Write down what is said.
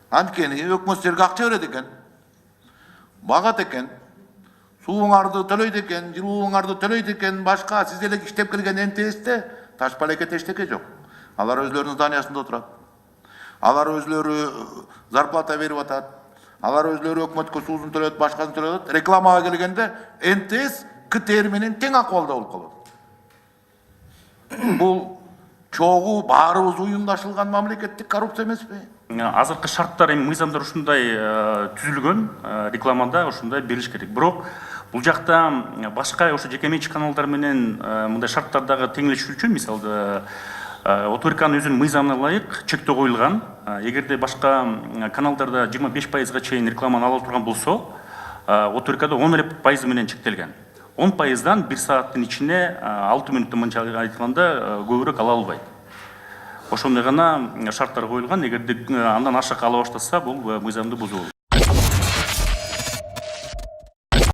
Анткени өкмөт силерге акча берет экен, багат экен, сууңарды төлөйт экен, жылууңарды төлөйт экен, башка сиз эле иштеп келген МТСте таш балекет эчтеке жок. Алар өзлөрүнүн зданиясында отурат. Алар өзлөрү зарплата берип атат. Алар өзлөрү өкмөткө суузун төлөйт, башкасын төлөйт. Рекламага келгенде МТС КТР менен тең акыбалда болуп калат. Бул чогу баарыбыз уюмдашылган мамлекеттик коррупция эмеспи? Азыркы шарттар эми мыйзамдар ушундай түзүлгөн, рекламада ушундай берилиш керек. Бирок бул жакта башка ошо жеке менчик каналдар менен мындай шарттардагы теңелишүү үчүн мисалда ОТРКнын өзүнүн мыйзамына ылайык чектөө коюлган. Эгерде башка каналдарда 25%га чейин рекламаны ала турган болсо, ОТРКда 10% менен чектелген. 10%дан 1 сааттын ичине 6 мүнөттөн мынча айтканда көбүрөөк ала албайт. Ошондой гана шарттар коюлган. Эгерде андан ашык ала баштаса, бул мыйзамды бузуу болот.